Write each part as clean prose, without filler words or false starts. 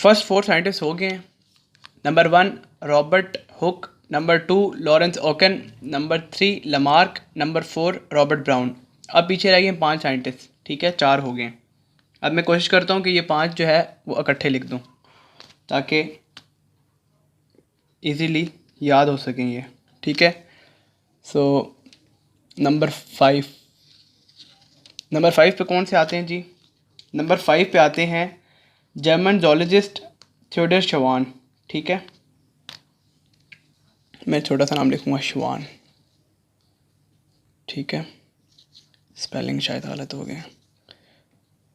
First 4 scientist हो गए हैं। Number 1 Robert Hooke, number 2 Lawrence Oken, number 3 Lamarck, number 4 Robert Brown. अब पीछे रह गए 5 साइंटिस्ट, ठीक है, 4 हो गए हैं। अब मैं कोशिश करता हूँ कि ये 5 जो है वो इकट्ठे लिख दूँ ताकि इजीली याद हो सकें ये, ठीक है। सो नंबर 5 पे कौन से आते हैं जी? नंबर 5 पे आते हैं जर्मन जोलॉजिस्ट थियोडर शवान, ठीक है। मैं छोटा सा नाम लिखूँगा शवान, ठीक है, स्पेलिंग शायद गलत हो गया,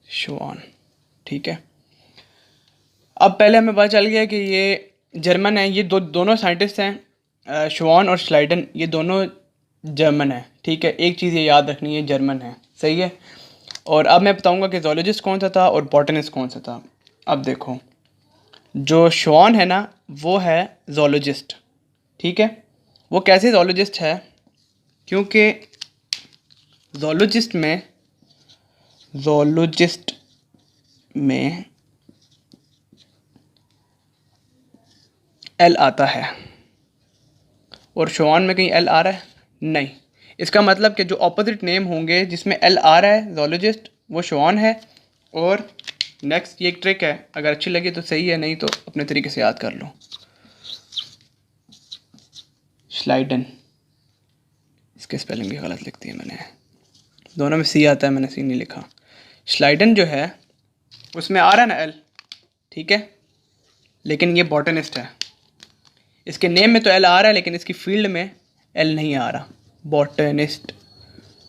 शवान, ठीक है। अब पहले हमें पता चल गया कि ये जर्मन है। ये दोनों साइंटिस्ट हैं, शवान और स्लाइडन, ये दोनों जर्मन है, ठीक है। एक चीज़ ये याद रखनी है, जर्मन है, सही है। और अब मैं बताऊंगा कि जोलॉजिस्ट कौन सा था और बॉटनिस्ट कौन सा था। अब देखो, जो शवान है ना वो है जोलॉजिस्ट, ठीक है। वो कैसे जोलॉजिस्ट है? क्योंकि जोलॉजिस्ट में एल आता है और शवान में कहीं एल आ रहा है नहीं। इसका मतलब कि जो ऑपोजिट नेम होंगे जिसमें एल आ रहा है जोलॉजिस्ट वो शवान है। और नेक्स्ट ये एक ट्रिक है, अगर अच्छी लगी तो सही है, नहीं तो अपने तरीके से याद कर लो। स्लाइडन, इसके स्पेलिंग भी गलत लिखती है मैंने, दोनों में सी आता है, मैंने सी नहीं लिखा। स्लाइडन जो है उसमें आ रहा है ना एल, ठीक है, लेकिन ये बॉटनिस्ट है। इसके नेम में तो एल आ रहा है लेकिन इसकी फील्ड में एल नहीं आ रहा, बॉटनिस्ट,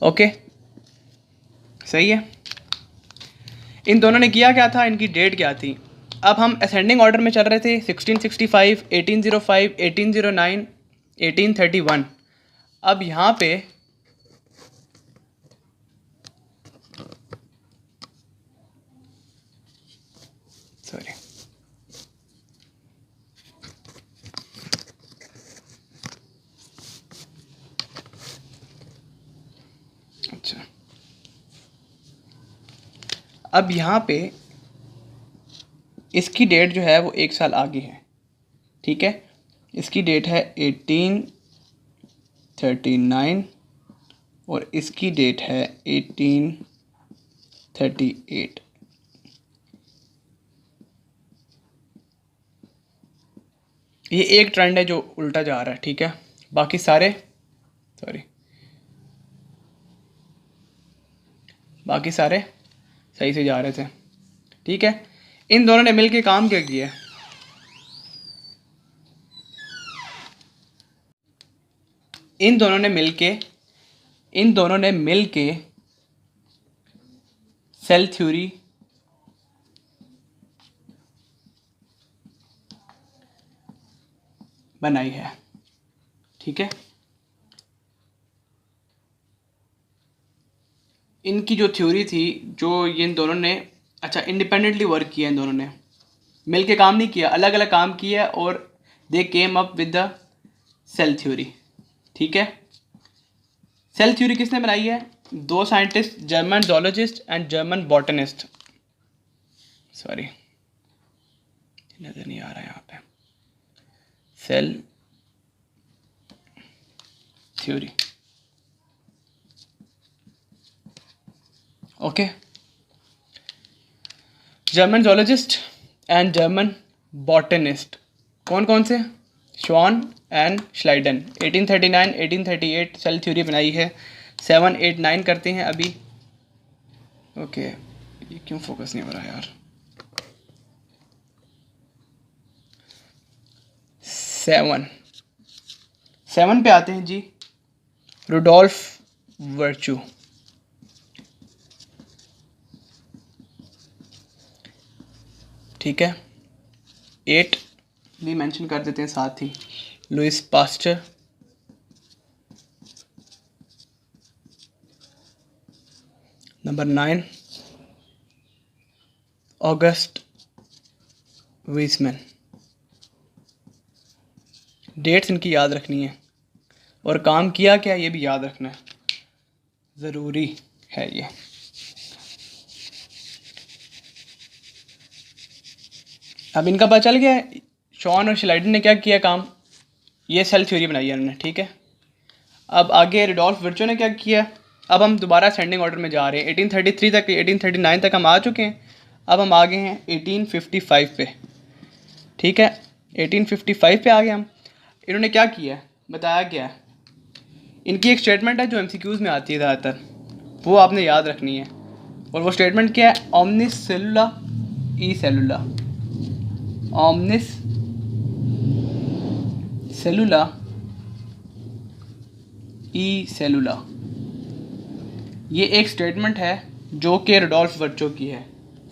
ओके, सही है। इन दोनों ने किया क्या था, इनकी डेट क्या थी? अब हम असेंडिंग ऑर्डर में चल रहे थे, 1665, 1805, 1809, 1831। अब यहाँ पे सॉरी, अच्छा, अब यहाँ पे इसकी डेट जो है वो 1 साल आगे है, ठीक है। इसकी डेट है 1839 और इसकी डेट है 1838। ये एक ट्रेंड है जो उल्टा जा रहा है, ठीक है। बाकी सारे सही से जा रहे थे, ठीक है। इन दोनों ने मिलके काम क्या किया? इन दोनों ने मिलके सेल थ्योरी बनाई है, ठीक है। इनकी जो थ्योरी थी, जो ये इन दोनों ने अच्छा इंडिपेंडेंटली वर्क किया, इन दोनों ने मिलके काम नहीं किया, अलग अलग काम किया और they came up with the cell theory, ठीक है। सेल थ्योरी किसने बनाई है? 2 scientist, German zoologist and German botanist, sorry नज़र नहीं आ रहा है यहाँ पे, cell theory, okay. German zoologist and German botanist कौन कौन से? श्वान एंड श्लाइडन, 1839 1838 सेल थ्योरी बनाई है। 7 8 9 करते हैं अभी, ओके। ये क्यों फोकस नहीं हो रहा यार? 7 पे आते हैं जी, रुडोल्फ वर्चू, ठीक है। 8 भी मेंशन कर देते हैं साथ ही, Louis Pasteur, number 9 August Weismann. Dates इनकी याद रखनी है और काम किया क्या ये भी याद रखना है, ज़रूरी है ये। अब इनका पता चल गया है शॉन और श्लाइडन ने क्या किया काम, ये सेल थ्योरी बनाई है उन्होंने, ठीक है। अब आगे रुडोल्फ वर्चो ने क्या किया, अब हम दोबारा असेंडिंग ऑर्डर में जा रहे हैं। 1833 तक 1839 तक हम आ चुके हैं, अब हम आ गए हैं 1855 पे, ठीक है। 1855 पे आ गए हम। इन्होंने क्या किया है बताया क्या है, इनकी एक स्टेटमेंट है जो एमसीक्यूज़ में आती है ज़्यादातर, वो आपने याद रखनी है। और वो स्टेटमेंट क्या है, ओमनिस सेलुला ई सेलुला, ओमनिस सेलुला ई सेलुला, ये एक स्टेटमेंट है जो कि रुडोल्फ वर्चो की है,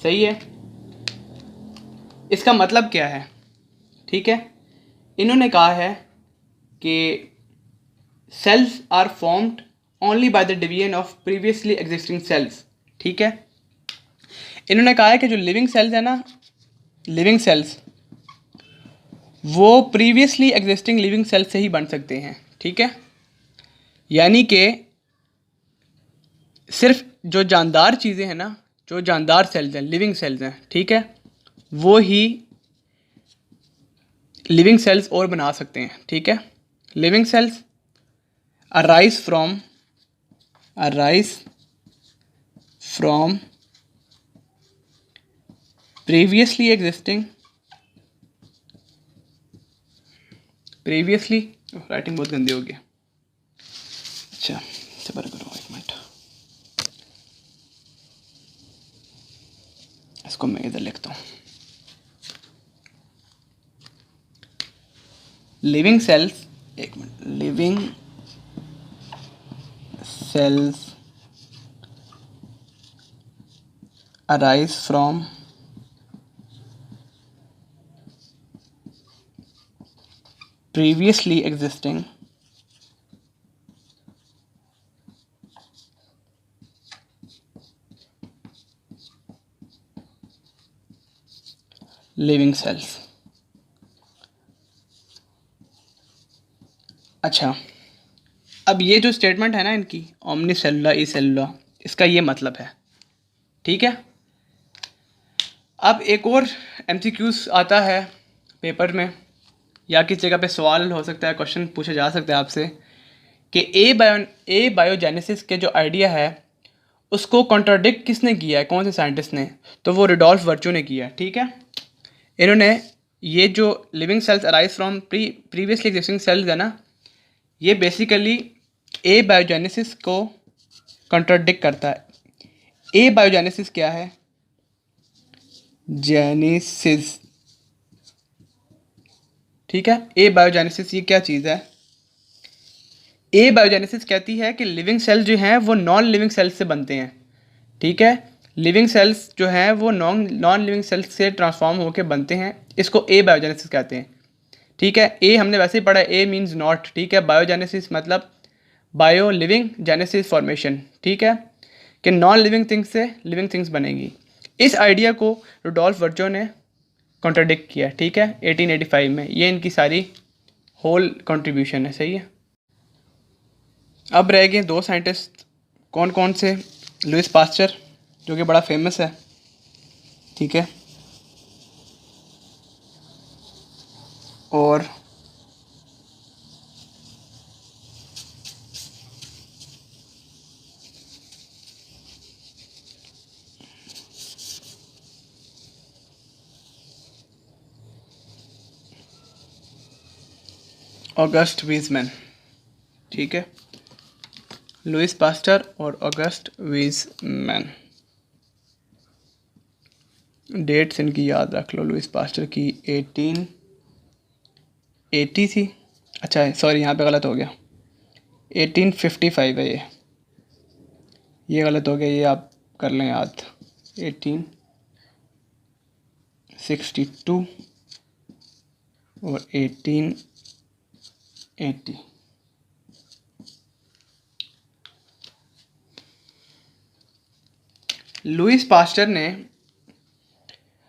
सही है। इसका मतलब क्या है, ठीक है। इन्होंने कहा है कि cells are formed only by the division of previously existing cells, ठीक है। इन्होंने कहा है कि जो लिविंग सेल्स है ना, लिविंग सेल्स वो प्रीवियसली एग्जिस्टिंग लिविंग सेल्स से ही बन सकते हैं, ठीक है। यानी कि सिर्फ जो जानदार चीज़ें हैं ना, जो जानदार सेल्स हैं, लिविंग सेल्स हैं, ठीक है, वो ही लिविंग सेल्स और बना सकते हैं, ठीक है। Living cells arise from previously existing, previously, writing बहुत गंदी हो गई, अच्छा सबर करो एक मिनट, इसको मैं इधर लिखता हूँ। लिविंग सेल्स, एक minute, living cells arise from previously existing living cells। अच्छा, अब ये जो स्टेटमेंट है ना इनकी, ओमनी सेलुला ई सेलुला, इसका ये मतलब है, ठीक है। अब एक और एमसीक्यूज आता है पेपर में, या किस जगह पे सवाल हो सकता है, क्वेश्चन पूछा जा सकता है आपसे कि ए बायोजेनेसिस के जो आइडिया है उसको कॉन्ट्राडिक्ट किसने किया है, कौन से साइंटिस्ट ने, तो वो रुडोल्फ वर्चो ने किया, ठीक है। इन्होंने ये जो living cells arise from previously existing sales है ना, ये बेसिकली ए बायोजेनेसिस को कॉन्ट्राडिक्ट करता है। ए बायोजेनेसिस क्या है, जेनेसिस, ठीक है। ए बायोजेनेसिस ये क्या चीज़ है, ए बायोजेनेसिस कहती है कि लिविंग सेल जो हैं वो नॉन लिविंग सेल्स से बनते हैं, ठीक है। लिविंग सेल्स जो हैं वो नॉन लिविंग सेल्स से ट्रांसफॉर्म होकर बनते हैं, इसको ए बायोजेनेसिस कहते हैं, ठीक है। ए हमने वैसे ही पढ़ा, ए मीन्स नॉट, ठीक है। बायोजेनेसिस मतलब बायो लिविंग, जेनेसिस फॉर्मेशन, ठीक है, कि नॉन लिविंग थिंग्स से लिविंग थिंग्स बनेंगी। इस आइडिया को रुडोल्फ वर्चो ने कॉन्ट्राडिक्ट किया, ठीक है, 1885 में। ये इनकी सारी होल कंट्रीब्यूशन है, सही है। अब रह गए दो साइंटिस्ट, कौन कौन से, लुइस पास्चर जो कि बड़ा फेमस है, ठीक है, और ऑगस्ट वीजमैन, ठीक है, लुइस पास्चर और ऑगस्ट वीजमैन। डेट्स इनकी याद रख लो, लुइस पास्चर की 1880 थी, अच्छा सॉरी यहाँ पे गलत हो गया, 1855 है ये गलत हो गया, ये आप कर लें याद, 1862 और 1880। लुइस पास्चर ने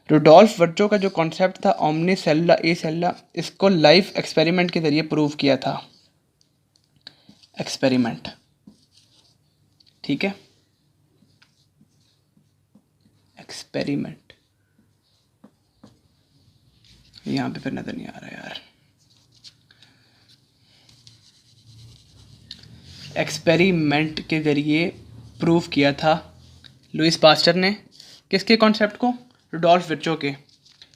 रुडोल्फ वर्चो का जो कॉन्सेप्ट था ओमनी सेलुला ए सेलुला, इसको लाइव एक्सपेरिमेंट के ज़रिए प्रूव किया था, एक्सपेरिमेंट, ठीक है, एक्सपेरिमेंट। यहाँ पे फिर नज़र नहीं आ रहा यार। एक्सपेरिमेंट के ज़रिए प्रूव किया था लुइस पास्टर ने, किसके कॉन्सेप्ट को? रुडोल्फ विर्चो के।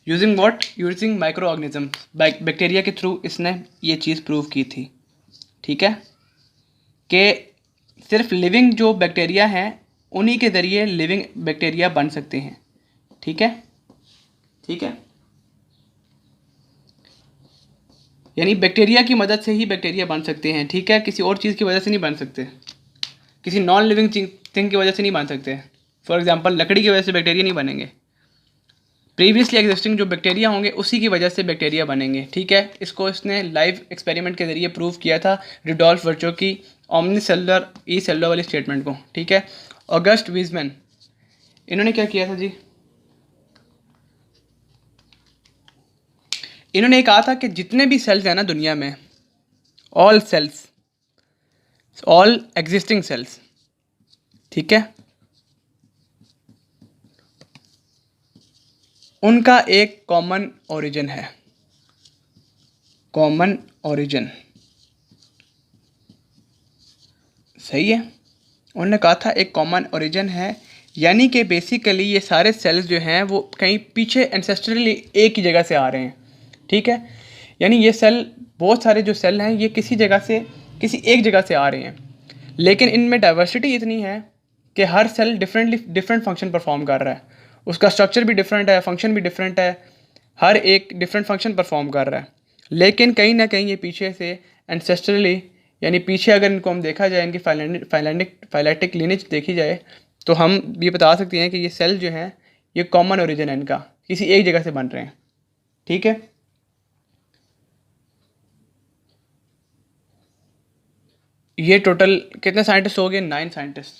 Using what? Using micro organism, bacteria के थ्रू इसने ये चीज़ प्रूव की थी, ठीक है, कि सिर्फ लिविंग जो बैक्टीरिया हैं उन्हीं के ज़रिए लिविंग बैक्टीरिया बन सकते हैं, ठीक है, ठीक है। यानी बैक्टीरिया की मदद से ही बैक्टीरिया बन सकते हैं, ठीक है, किसी और चीज़ की वजह से नहीं बन सकते, किसी नॉन लिविंग थिंग की वजह से नहीं बन सकते। फॉर एग्जांपल लकड़ी की वजह से बैक्टीरिया नहीं बनेंगे, प्रीवियसली एग्जिस्टिंग जो बैक्टीरिया होंगे उसी की वजह से बैक्टीरिया बनेंगे, ठीक है। इसको इसने लाइव एक्सपेरिमेंट के ज़रिए प्रूव किया था, रुडोल्फ विर्चो की ओमनी सेलुलर ई सेलुलर वाली स्टेटमेंट को, ठीक है। ऑगस्ट वीजमैन, इन्होंने क्या किया था जी? इन्होंने कहा था कि जितने भी सेल्स हैं ना दुनिया में, all cells, all existing cells, ठीक है, उनका एक कॉमन ओरिजिन है, कॉमन ओरिजिन, सही है। उन्होंने कहा था एक कॉमन ओरिजिन है, यानी कि बेसिकली ये सारे सेल्स जो हैं वो कहीं पीछे एंसेस्ट्रली एक ही जगह से आ रहे हैं, ठीक है। यानी ये सेल, बहुत सारे जो सेल हैं ये किसी जगह से, किसी एक जगह से आ रहे हैं, लेकिन इनमें डाइवर्सिटी इतनी है कि हर सेल डिफरेंट फंक्शन परफॉर्म कर रहा है, उसका स्ट्रक्चर भी डिफरेंट है, फंक्शन भी डिफरेंट है, हर एक डिफरेंट फंक्शन परफॉर्म कर रहा है, लेकिन कहीं ना कहीं ये पीछे से एंसेस्ट्रली, यानी पीछे अगर इनको हम देखा जाए, इनकी फाइलेटिक लिनेज देखी जाए, तो हम ये बता सकते हैं कि ये सेल जो हैं ये कॉमन ओरिजिन है इनका, किसी एक जगह से बन रहे हैं, ठीक है। ये टोटल कितने साइंटिस्ट हो गए? 9 साइंटिस्ट।